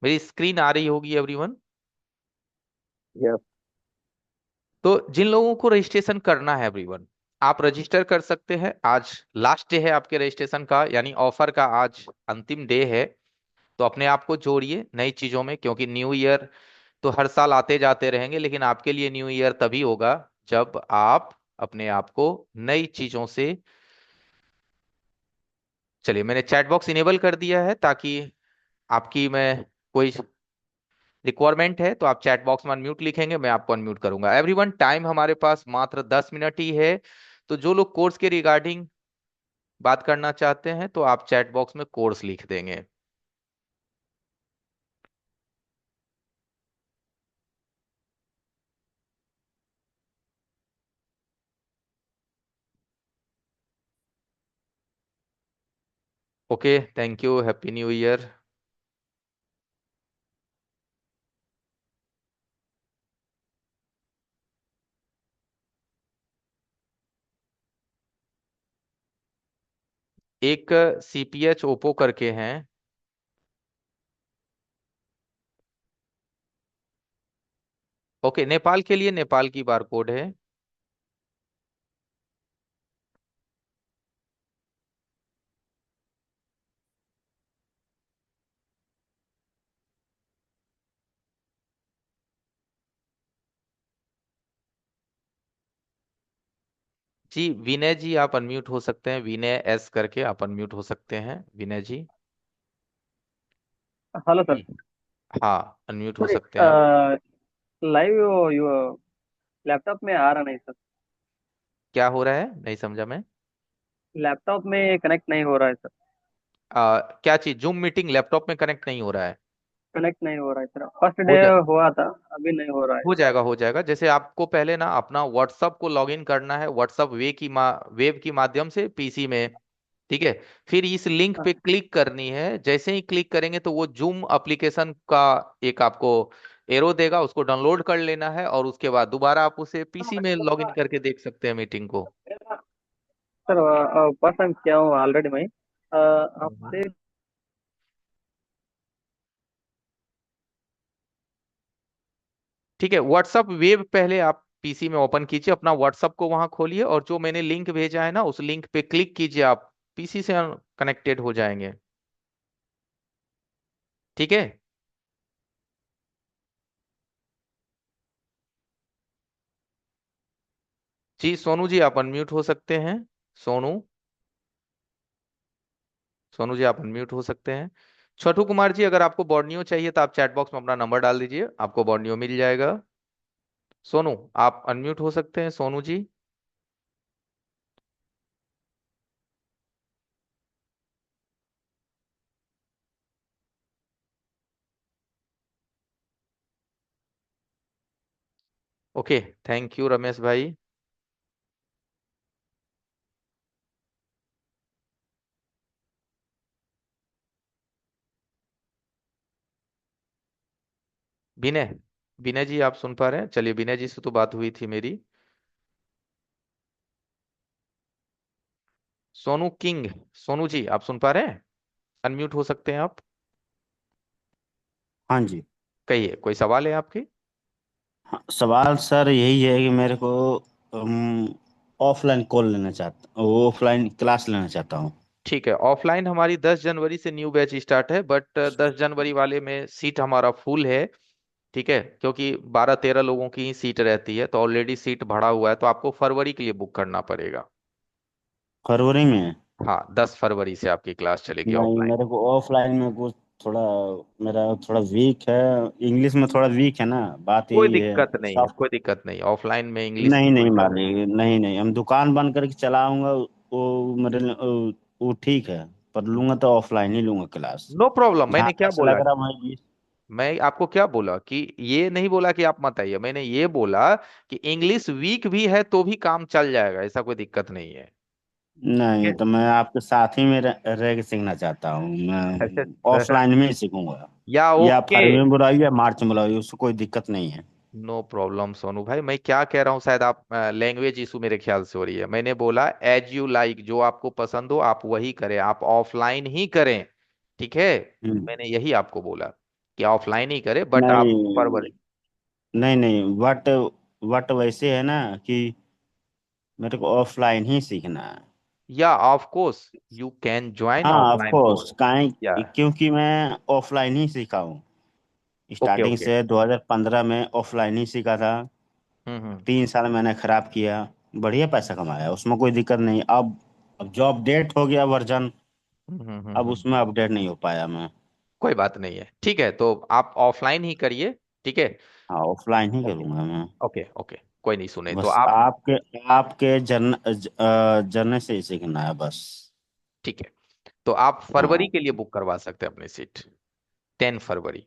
मेरी स्क्रीन आ रही होगी एवरीवन। यस। तो जिन लोगों को रजिस्ट्रेशन करना है एवरीवन, आप रजिस्टर कर सकते हैं। आज लास्ट डे है आपके रजिस्ट्रेशन का, यानी ऑफर का आज अंतिम डे है। तो अपने आप को जोड़िए नई चीजों में, क्योंकि न्यू ईयर तो हर साल आते जाते रहेंगे, लेकिन आपके लिए न्यू ईयर तभी होगा जब आप अपने आप को नई चीजों से। चलिए मैंने चैट बॉक्स इनेबल कर दिया है ताकि आपकी मैं कोई रिक्वायरमेंट है तो आप चैट बॉक्स में अनम्यूट लिखेंगे, मैं आपको अनम्यूट करूंगा। एवरीवन, टाइम हमारे पास मात्र 10 मिनट ही है। तो जो लोग कोर्स के रिगार्डिंग बात करना चाहते हैं तो आप चैट बॉक्स में कोर्स लिख देंगे। Okay, thank you, happy new year. एक सीपीएच ओप्पो करके हैं। ओके, नेपाल के लिए नेपाल की बार कोड है। जी विनय जी, आप अनम्यूट हो सकते हैं, विनय एस करके आप अनम्यूट हो सकते हैं, विनय जी। Hello sir. जी हाँ, अनम्यूट हो सर सकते हैं आप। लाइव लैपटॉप में आ रहा नहीं सर। क्या हो रहा है, नहीं समझा मैं। लैपटॉप में कनेक्ट नहीं हो रहा है सर। क्या चीज, जूम मीटिंग लैपटॉप में कनेक्ट नहीं हो रहा है? कनेक्ट नहीं हो रहा है सर, फर्स्ट हो डे जा हुआ था, अभी नहीं हो रहा है। हो जाएगा, हो जाएगा। जैसे आपको पहले ना अपना व्हाट्सअप को लॉगिन करना है, व्हाट्सअप वेब की माध्यम से पीसी में। ठीक है। फिर इस लिंक पे हाँ, क्लिक करनी है, जैसे ही क्लिक करेंगे तो वो जूम एप्लीकेशन का एक आपको एरो देगा, उसको डाउनलोड कर लेना है और उसके बाद दोबारा आप उसे पीसी में लॉगिन करके देख सकते हैं मीटिंग को। सर फर्स्ट टाइम किया हूँ ऑलरेडी मैं। हम्म। आपसे ठीक है, व्हाट्सअप वेब पहले आप पीसी में ओपन कीजिए, अपना व्हाट्सअप को वहां खोलिए और जो मैंने लिंक भेजा है ना उस लिंक पे क्लिक कीजिए, आप पीसी से कनेक्टेड हो जाएंगे। ठीक है। जी सोनू जी, आप अनम्यूट हो सकते हैं। सोनू, सोनू जी आप अनम्यूट हो सकते हैं। छोटू कुमार जी, अगर आपको बॉर्नियो चाहिए तो आप चैट बॉक्स में अपना नंबर डाल दीजिए, आपको बॉर्नियो मिल जाएगा। सोनू, आप अनम्यूट हो सकते हैं, Sonu ji. Okay, thank you Ramesh भाई। विनय, विनय जी आप सुन पा रहे हैं? चलिए, विनय जी से तो बात हुई थी मेरी। सोनू किंग, सोनू जी आप सुन पा रहे हैं? अनम्यूट हो सकते हैं आप। हाँ जी। कहिए, कोई सवाल है आपकी? हाँ, सवाल सर यही है कि मेरे को ऑफलाइन कॉल लेना चाहता, ऑफलाइन क्लास लेना चाहता हूँ। ठीक है, ऑफलाइन हमारी 10 जनवरी से न्यू बैच स्टार्ट है, बट 10 जनवरी वाले में सीट हमारा फुल है। ठीक है, क्योंकि 12-13 लोगों की ही सीट रहती है, तो ऑलरेडी सीट भरा हुआ है, तो आपको फरवरी के लिए बुक करना पड़ेगा। फरवरी में? हाँ, 10 फरवरी से आपकी क्लास चलेगी नहीं, ऑफलाइन। मेरे को ऑफलाइन में कुछ थोड़ा, मेरा थोड़ा वीक है, इंग्लिश में थोड़ा वीक है ना, बात कोई यही है। दिक्कत नहीं है, सॉफ्ट। कोई दिक्कत नहीं, ऑफलाइन में इंग्लिश की नहीं कोई नहीं प्रॉब्लम। मालिक, नहीं नहीं, हम दुकान बंद करके चलाऊंगा, वो मेरे लिए वो ठीक है, पर लूंगा तो ऑफलाइन ही लूंगा क्लास। नो प्रॉब्लम, जहाँ मैंने क्या पैसा बोला? लग रहा वहीं। मैं आपको क्या बोला कि ये नहीं बोला कि आप मत आइए, मैंने ये बोला कि इंग्लिश वीक भी है तो भी काम चल जाएगा, ऐसा कोई दिक्कत नहीं है। ठीक नहीं, है। तो मैं आपके साथ ही में रह के सीखना चाहता हूँ, अच्छा मैं सर, ऑफलाइन में ही सीखूंगा। या या ओके। फरवरी में बुलाइए या मार्च में बुलाइए, उससे कोई दिक्कत नहीं है। नो प्रॉब्लम सोनू भाई, मैं क्या कह रहा हूँ, शायद आप लैंग्वेज इशू मेरे ख्याल से हो रही है। मैंने बोला एज यू लाइक, जो आपको पसंद हो आप वही करें, आप ऑफलाइन ही करें। ठीक है। हम्म। मैंने यही आपको बोला कि ऑफलाइन ही करें, बट आप नहीं फरवरी। नहीं नहीं, वट वैसे है ना कि मेरे को ऑफलाइन ही सीखना है। या of course you can join हाँ ऑफ ऑफलाइन कोर्स, कोर्स। या काहे क्योंकि मैं ऑफलाइन ही सीखा हूँ, ओके स्टार्टिंग ओके। से 2015 में ऑफलाइन ही सीखा था। हम्म। 3 साल मैंने खराब किया, बढ़िया पैसा कमाया, उसमें कोई दिक्कत नहीं। अब जो अपडेट हो गया वर्जन, अब हम्म। उसमें अपडेट नहीं हो पाया मैं। कोई बात नहीं है, ठीक है, तो आप ऑफलाइन ही करिए। ठीक है। हाँ ऑफलाइन ही ओके करूंगा मैं। ओके ओके, कोई नहीं, सुने तो बस आप। आपके आपके जर्न से ही सीखना है बस। ठीक है, तो आप फरवरी हाँ के लिए बुक करवा सकते हैं अपनी सीट, 10 फरवरी।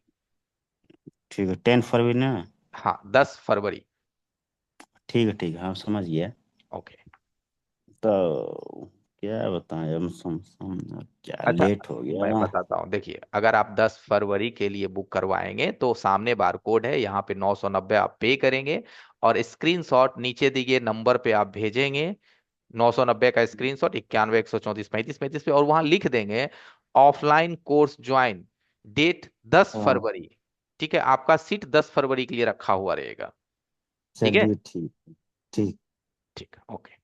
ठीक है, 10 फरवरी ना। हाँ, 10 फरवरी। ठीक है, हाँ समझ गया। ओके। तो क्या बताएं, क्या अच्छा, लेट हो मैं गया। बताता हूँ, देखिए अगर आप 10 फरवरी के लिए बुक करवाएंगे तो सामने बार कोड है, यहाँ पे 990 आप पे करेंगे, और स्क्रीनशॉट नीचे दिए गए नंबर पे आप भेजेंगे, 990 का स्क्रीनशॉट 91 134 35 35 पे, और वहां लिख देंगे ऑफलाइन कोर्स ज्वाइन, डेट दस हाँ फरवरी ठीक है, आपका सीट 10 फरवरी के लिए रखा हुआ रहेगा। ठीक है। चलिए ठीक। ठीक। ठीक है, ओके।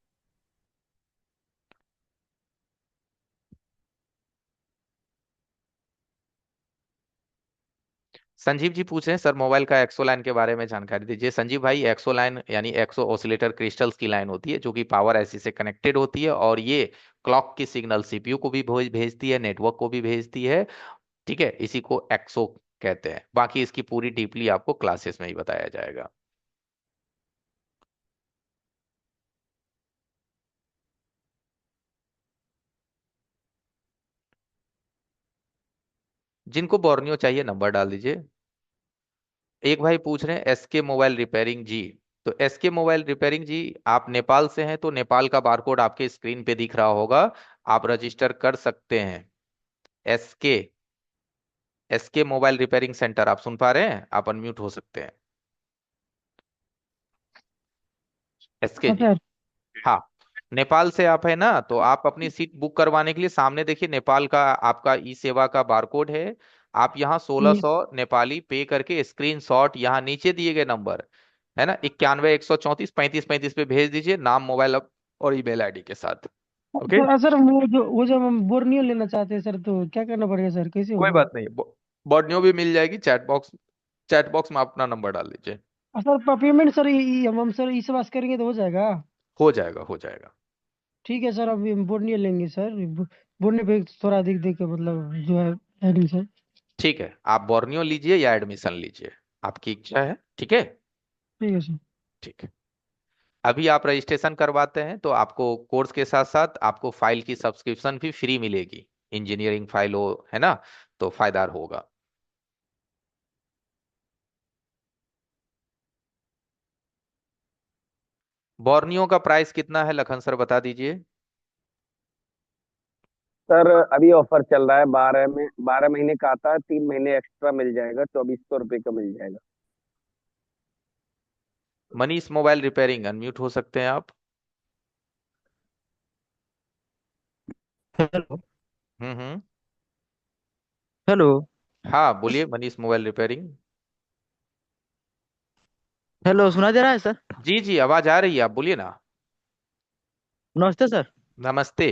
संजीव जी पूछ रहे हैं, सर मोबाइल का एक्सो लाइन के बारे में जानकारी दीजिए। संजीव भाई, एक्सो लाइन यानी एक्सो ऑसिलेटर क्रिस्टल्स की लाइन होती है जो कि पावर आईसी से कनेक्टेड होती है, और ये क्लॉक की सिग्नल सीपीयू को भी भेजती है, नेटवर्क को भी भेजती है। ठीक है, इसी को एक्सो कहते हैं। बाकी इसकी पूरी डीपली आपको क्लासेस में ही बताया जाएगा। जिनको बोर्नियो चाहिए नंबर डाल दीजिए। एक भाई पूछ रहे हैं एसके मोबाइल रिपेयरिंग जी। तो एसके मोबाइल रिपेयरिंग जी, आप नेपाल से हैं तो नेपाल का बारकोड आपके स्क्रीन पे दिख रहा होगा, आप रजिस्टर कर सकते हैं। SK, SK mobile repairing centre, आप सुन पा रहे हैं? आप अनम्यूट हो सकते हैं। एसके हाँ जी। सर। हाँ, नेपाल से आप है ना, तो आप अपनी सीट बुक करवाने के लिए सामने देखिए नेपाल का आपका ई सेवा का बारकोड है। आप यहाँ 1600 नेपाली पे करके स्क्रीनशॉट यहाँ नीचे दिए गए नंबर है ना, 91 134 35 35 पे भेज दीजिए, नाम, मोबाइल और ईमेल आईडी के साथ। ओके। सर वो जो हम बोर्नियो लेना चाहते हैं सर, तो क्या करना पड़ेगा सर, कैसे कोई होगा? बात नहीं, बॉर्नियो भी मिल जाएगी, चैट बॉक्स में अपना नंबर डाल दीजिए। सर पेमेंट सर हम सर इस बात करेंगे तो हो जाएगा? हो जाएगा, हो जाएगा। ठीक है सर, अभी हम बोर्नियो लेंगे सर। बोर्नियो पे थोड़ा देख देख के मतलब जो है एडमिशन। ठीक है, आप बोर्नियो लीजिए या एडमिशन लीजिए, आपकी इच्छा है। ठीक है। ठीक है सर। ठीक है। अभी आप रजिस्ट्रेशन करवाते हैं तो आपको कोर्स के साथ साथ आपको फाइल की सब्सक्रिप्शन भी फ्री मिलेगी, इंजीनियरिंग फाइल हो है ना, तो फायदार होगा। बोर्नियो का प्राइस कितना है लखन सर, बता दीजिए। सर अभी ऑफर चल रहा है, 12 महीने का आता है, 3 महीने एक्स्ट्रा मिल जाएगा, 2400 रुपये का मिल जाएगा। मनीष मोबाइल रिपेयरिंग, अनम्यूट हो सकते हैं आप। हेलो। हम्म। हेलो। हाँ बोलिए, मनीष मोबाइल रिपेयरिंग। हेलो, सुना दे रहा है सर? जी जी, आवाज आ रही है, आप बोलिए ना। नमस्ते सर। नमस्ते।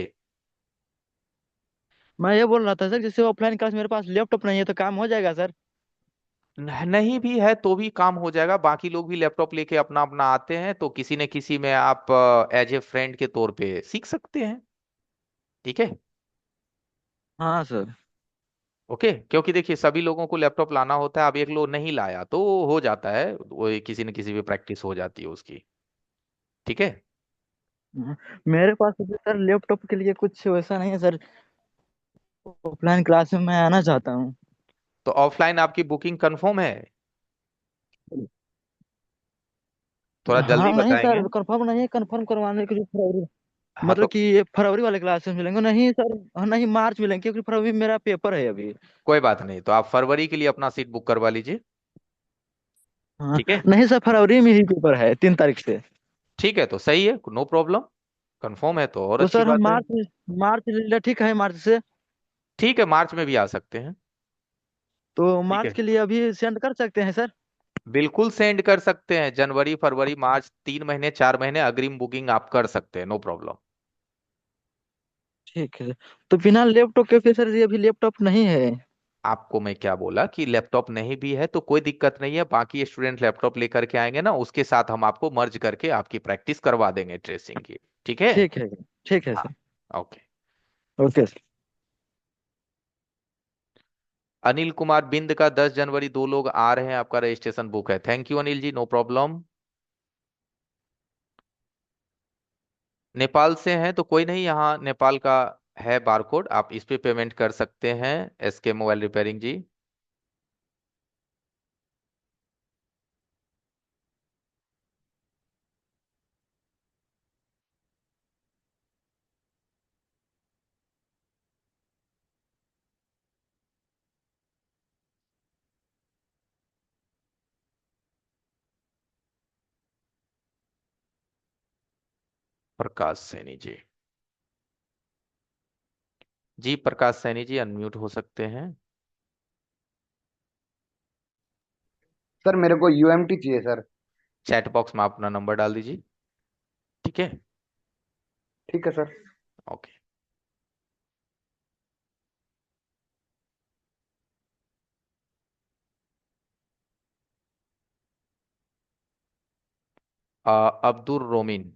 मैं ये बोल रहा था सर, जैसे ऑफलाइन क्लास मेरे पास लैपटॉप नहीं है तो काम हो जाएगा सर? नहीं भी है तो भी काम हो जाएगा, बाकी लोग भी लैपटॉप लेके अपना अपना आते हैं, तो किसी न किसी में आप एज ए फ्रेंड के तौर पे सीख सकते हैं। ठीक है। हाँ सर। ओके, क्योंकि देखिए सभी लोगों को लैपटॉप लाना होता है, अब एक लोग नहीं लाया तो हो जाता है, वो किसी न किसी पे प्रैक्टिस हो जाती है उसकी। ठीक है। हाँ, मेरे पास अभी सर लैपटॉप के लिए कुछ वैसा नहीं है सर। ऑफलाइन क्लास में मैं आना चाहता हूँ। तो ऑफलाइन आपकी बुकिंग कंफर्म है? थोड़ा जल्दी हाँ नहीं बताएंगे। सर, कंफर्म नहीं है। कंफर्म करवाने के लिए फरवरी, हाँ मतलब तो कि ये फरवरी वाले क्लासेस मिलेंगे नहीं सर? हाँ, नहीं मार्च मिलेंगे क्योंकि फरवरी में मेरा पेपर है अभी। कोई बात नहीं, तो आप फरवरी के लिए अपना सीट बुक करवा लीजिए। हाँ ठीक है। नहीं सर, फरवरी में ही पेपर है 3 तारीख से। ठीक है, तो सही है, नो प्रॉब्लम, कंफर्म है तो और तो अच्छी सर हम बात है। मार्च ले लिया, ठीक है मार्च से। ठीक है, मार्च में भी आ सकते हैं। तो ठीक मार्च है, के लिए अभी सेंड कर सकते हैं सर? बिल्कुल सेंड कर सकते हैं, जनवरी फरवरी मार्च 3 महीने 4 महीने अग्रिम बुकिंग आप कर सकते हैं, नो प्रॉब्लम। ठीक है। तो बिना लैपटॉप के फिर सर ये अभी लैपटॉप नहीं है? आपको मैं क्या बोला कि लैपटॉप नहीं भी है तो कोई दिक्कत नहीं है, बाकी स्टूडेंट लैपटॉप लेकर के आएंगे ना, उसके साथ हम आपको मर्ज करके आपकी प्रैक्टिस करवा देंगे ट्रेसिंग की। ठीक है। ठीक है। ठीक है हाँ। Sir. Okay. Okay sir. Anil Kumar Bind का 10 जनवरी 2 लोग आ रहे हैं, आपका रजिस्ट्रेशन बुक है। Thank you Anil ji, no problem. Nepal से हैं तो कोई नहीं, यहाँ नेपाल का है बारकोड, आप इस पे पेमेंट कर सकते हैं। एसके मोबाइल रिपेयरिंग जी। प्रकाश सैनी जी। जी प्रकाश सैनी जी अनम्यूट हो सकते हैं। सर मेरे को यूएमटी चाहिए सर। चैट बॉक्स में अपना नंबर डाल दीजिए। ठीक है। ठीक है सर। ओके। अब्दुल रोमिन।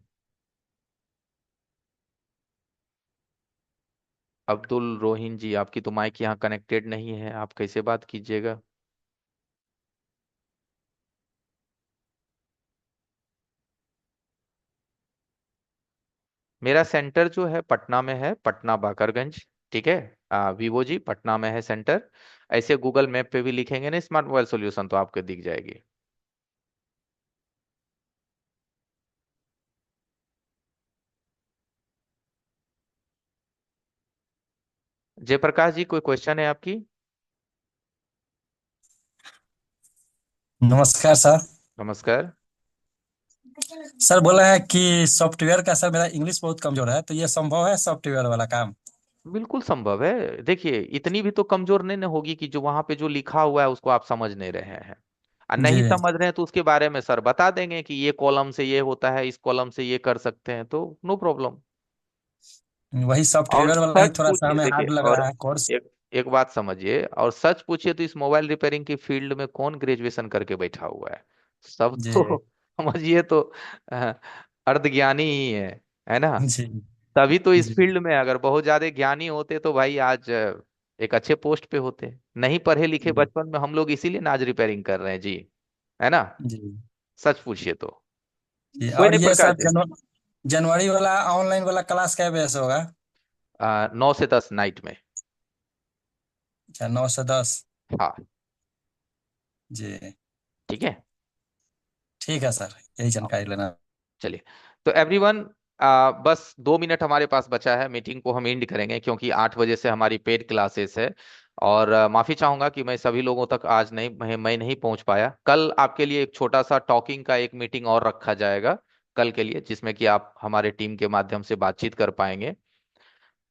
अब्दुल रोहिन जी, आपकी तो माइक यहाँ कनेक्टेड नहीं है, आप कैसे बात कीजिएगा। मेरा सेंटर जो है पटना में है, पटना बाकरगंज। ठीक है। वीवो जी पटना में है सेंटर। ऐसे गूगल मैप पे भी लिखेंगे ना स्मार्ट मोबाइल सॉल्यूशन तो आपको दिख जाएगी। जयप्रकाश जी कोई क्वेश्चन है आपकी? नमस्कार सर। नमस्कार। सर बोला है कि सॉफ्टवेयर का, सर मेरा इंग्लिश बहुत कमजोर है, तो ये संभव है सॉफ्टवेयर वाला काम? बिल्कुल संभव है। देखिए इतनी भी तो कमजोर नहीं ना होगी कि जो वहां पे जो लिखा हुआ है उसको आप समझ नहीं रहे हैं। और नहीं जी, समझ रहे हैं तो उसके बारे में सर बता देंगे कि ये कॉलम से ये होता है, इस कॉलम से ये कर सकते हैं, तो नो प्रॉब्लम। वही और सॉफ्टवेयर वाला ही सच थोड़ा सा पूछिए, हमें देखिए, हार्ड लग और रहा है कोर्स। एक एक बात समझिए, और सच पूछिए तो इस मोबाइल रिपेयरिंग की फील्ड में कौन ग्रेजुएशन करके बैठा हुआ है? सब तो जी समझिए तो अ, अर्धज्ञानी ही है ना। जी तभी तो इस जी फील्ड में अगर बहुत ज्यादा ज्ञानी होते तो भाई आज एक अच्छे पोस्ट पे होते। नहीं पढ़े लिखे जी बचपन में हम लोग इसीलिए नाज रिपेयरिंग कर रहे हैं जी, है ना। जी सच पूछिए तो। जी। कोई और नहीं ये प्रकाश सर जी। जनवरी वाला ऑनलाइन वाला क्लास क्या बजे से होगा? 9 से 10 नाइट में। अच्छा, 9 से 10। हाँ। जी ठीक है। ठीक है सर, यही हाँ, जानकारी लेना। चलिए। तो एवरीवन, बस 2 मिनट हमारे पास बचा है, मीटिंग को हम एंड करेंगे क्योंकि 8 बजे से हमारी पेड क्लासेस है। और माफी चाहूंगा कि मैं सभी लोगों तक आज नहीं, मैं नहीं पहुंच पाया। कल आपके लिए एक छोटा सा टॉकिंग का एक मीटिंग और रखा जाएगा कल के लिए, जिसमें कि आप हमारे टीम के माध्यम से बातचीत कर पाएंगे।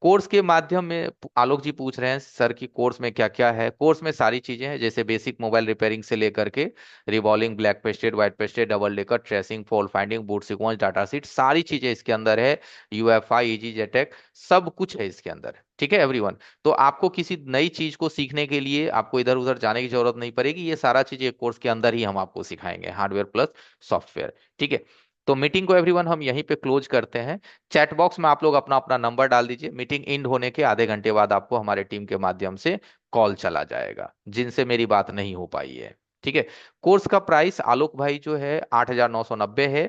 कोर्स के माध्यम में आलोक जी पूछ रहे हैं सर कि कोर्स में क्या क्या है। कोर्स में सारी चीजें हैं, जैसे बेसिक मोबाइल रिपेयरिंग से लेकर के revolving, black pasted, white pasted, double decker, tracing, fault finding, boot sequence, data sheet, सारी चीजें इसके अंदर है। यूएफआई, इजी जेटेक, सब कुछ है इसके अंदर। ठीक है एवरीवन। तो आपको किसी नई चीज को सीखने के लिए आपको इधर उधर जाने की जरूरत नहीं पड़ेगी, ये सारा चीज एक कोर्स के अंदर ही हम आपको सिखाएंगे, हार्डवेयर प्लस सॉफ्टवेयर। ठीक है। तो मीटिंग को एवरीवन हम यहीं पे क्लोज करते हैं। चैट बॉक्स में आप लोग अपना अपना नंबर डाल दीजिए। मीटिंग एंड होने के आधे घंटे बाद आपको हमारे टीम के माध्यम से कॉल चला जाएगा जिनसे मेरी बात नहीं हो पाई है। ठीक है। कोर्स का प्राइस आलोक भाई जो है 8,990 है।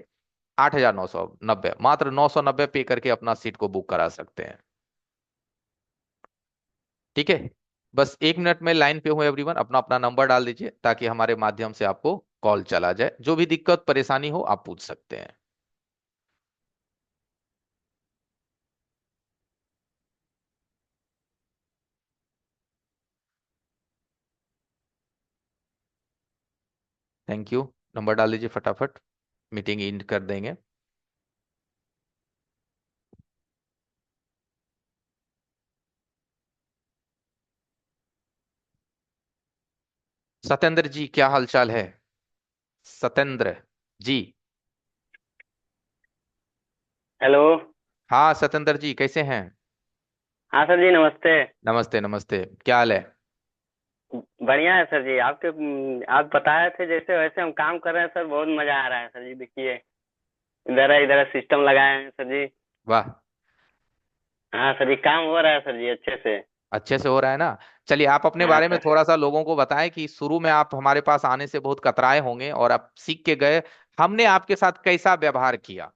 8,990, मात्र 990 पे करके अपना सीट को बुक करा सकते हैं। ठीक है। बस 1 मिनट में लाइन पे हो एवरीवन, अपना अपना नंबर डाल दीजिए ताकि हमारे माध्यम से आपको कॉल चला जाए। जो भी दिक्कत परेशानी हो आप पूछ सकते हैं। Thank you. नंबर डाल दीजिए फटाफट, मीटिंग एंड कर देंगे। सत्येंद्र जी क्या हालचाल है? सत्येंद्र जी। हेलो। हाँ सत्येंद्र जी कैसे हैं? हाँ सर जी, नमस्ते। नमस्ते नमस्ते, क्या हाल है? बढ़िया है सर जी। आप बताए थे जैसे वैसे हम काम कर रहे हैं सर। बहुत मजा आ रहा है सर जी। देखिए, इधर इधर सिस्टम लगाए हैं सर जी। वाह। हाँ सर जी, काम हो रहा है सर जी अच्छे से। अच्छे से हो रहा है ना। चलिए आप अपने हाँ बारे में सर। थोड़ा सा लोगों को बताएं कि शुरू में आप हमारे पास आने से बहुत कतराए होंगे और आप सीख के गए, हमने आपके साथ कैसा व्यवहार किया।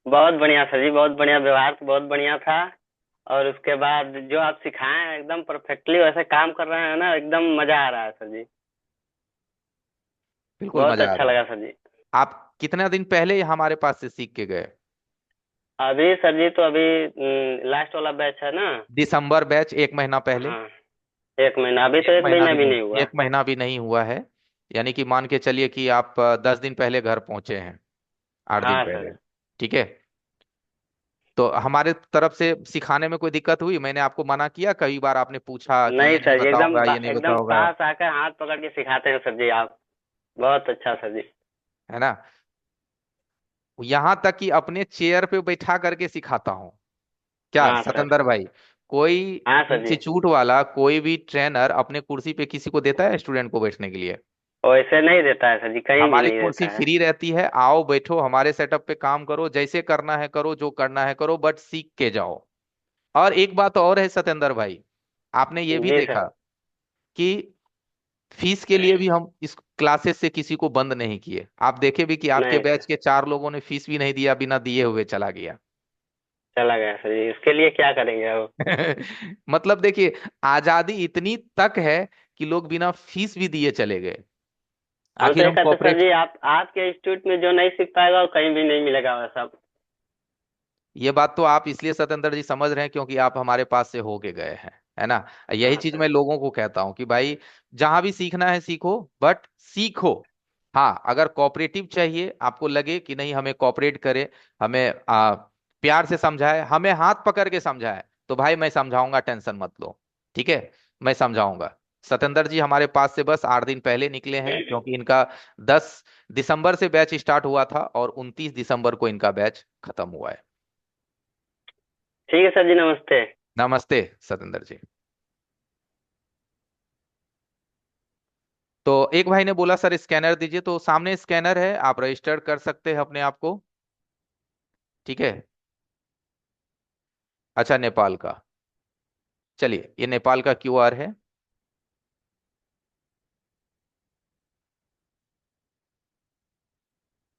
बहुत बढ़िया सर जी, बहुत बढ़िया व्यवहार तो बहुत बढ़िया था। और उसके बाद जो आप सिखाए हैं एकदम परफेक्टली वैसे काम कर रहे हैं ना, एकदम मजा आ रहा है सर जी। बिल्कुल बहुत मजा आ अच्छा रहा है। लगा सर जी। आप कितना दिन पहले हमारे पास से सीख के गए? अभी सर जी तो अभी लास्ट वाला बैच है ना। दिसंबर बैच, 1 महीना पहले। हाँ, 1 महीना, अभी तो एक एक महीना महीना भी भी नहीं, नहीं हुआ। 1 महीना भी नहीं हुआ है। यानी कि मान के चलिए कि आप 10 दिन पहले घर पहुंचे हैं, 8 दिन हाँ पहले। सर। ठीक है। तो हमारे तरफ से सिखाने में कोई दिक्कत हुई? मैंने आपको मना किया? कई बार आपने पूछा कि नहीं ये नहीं सर जी, बताओ होगा, ये नहीं एकदम बताओ होगा। पास आकर हाथ पकड़ के सिखाते हैं सर जी आप। बहुत अच्छा सर जी। है ना? यहां तक कि अपने चेयर पे बैठा करके सिखाता हूँ। क्या हाँ सर। सतेंद्र भाई? कोई हाँ सर जी। इंस्टीट्यूट वाला, कोई भी ट्रेनर अपने कुर्सी पे किसी को देता है स्टूडेंट को बैठने के लिए? वैसे नहीं देता है सर जी, कहीं भी हमारी नहीं कुर्सी देता है। फ्री रहती है, आओ बैठो हमारे सेटअप पे काम करो, जैसे करना है करो, जो करना है करो, बट सीख के जाओ। और एक बात और है सतेंद्र भाई, आपने ये भी जी देखा सर। कि फीस के लिए भी हम इस क्लासेस से किसी को बंद नहीं किए। आप देखे भी कि आपके नहीं बैच सर, के 4 लोगों ने फीस भी नहीं दिया, बिना दिए हुए चला गया। चला गया सर जी, इसके लिए क्या करेंगे अब। मतलब देखिए, आजादी इतनी तक है कि लोग बिना फीस भी दिए चले गए। हम तो आखिर ये हम कहते सर कॉपरेट। जी, आप आपके इंस्टीट्यूट में जो नहीं सीख पाएगा वो कहीं भी नहीं मिलेगा वैसा। ये बात तो आप इसलिए सतेंद्र जी समझ रहे हैं क्योंकि आप हमारे पास से होके गए हैं, है ना? यही हाँ चीज सर। मैं लोगों को कहता हूँ कि भाई, जहां भी सीखना है सीखो, बट सीखो। हाँ, अगर कोऑपरेटिव चाहिए, आपको लगे कि नहीं हमें कोऑपरेट करे, हमें प्यार से समझाए, हमें हाथ पकड़ के समझाए, तो भाई मैं समझाऊंगा, टेंशन मत लो। ठीक है, मैं समझाऊंगा। सतेंद्र जी हमारे पास से बस 8 दिन पहले निकले हैं, क्योंकि इनका 10 दिसंबर से बैच स्टार्ट हुआ था और 29 दिसंबर को इनका बैच खत्म हुआ है। ठीक है सर जी, नमस्ते। नमस्ते सतेंद्र जी। तो एक भाई ने बोला सर स्कैनर दीजिए, तो सामने स्कैनर है, आप रजिस्टर कर सकते हैं अपने आप को। ठीक है। अच्छा, नेपाल का। चलिए, ये नेपाल का क्यूआर है।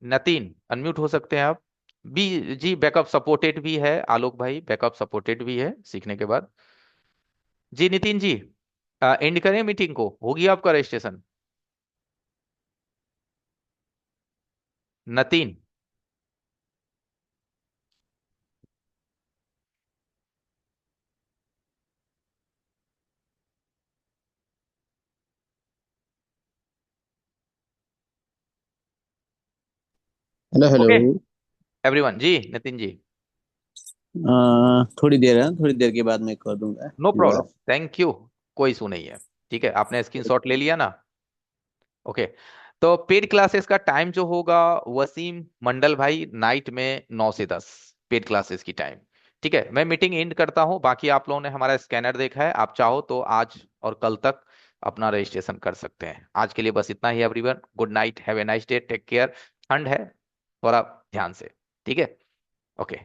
नतीन, अनम्यूट हो सकते हैं आप? बी जी, बैकअप सपोर्टेड भी है, आलोक भाई बैकअप सपोर्टेड भी है सीखने के बाद। जी नितिन जी, एंड करें मीटिंग को, होगी आपका registration? Nitin. Hello hello. Okay everyone, जी नितिन जी। थोड़ी देर है, थोड़ी देर के बाद मैं कर दूंगा no QR. Problem, thank you. कोई इशू नहीं है। ठीक है, आपने स्क्रीनशॉट ले लिया ना? ओके। तो पेड क्लासेस का टाइम जो होगा, वसीम मंडल भाई, नाइट में 9 से 10 पेड क्लासेस की टाइम। ठीक है, मैं मीटिंग एंड करता हूं। बाकी आप लोगों ने हमारा स्कैनर देखा है, आप चाहो तो आज और कल तक अपना रजिस्ट्रेशन कर सकते हैं। आज के लिए बस इतना ही everyone, good night, have a nice day, take care. ठंड है, थोड़ा ध्यान से। ठीक है। ओके।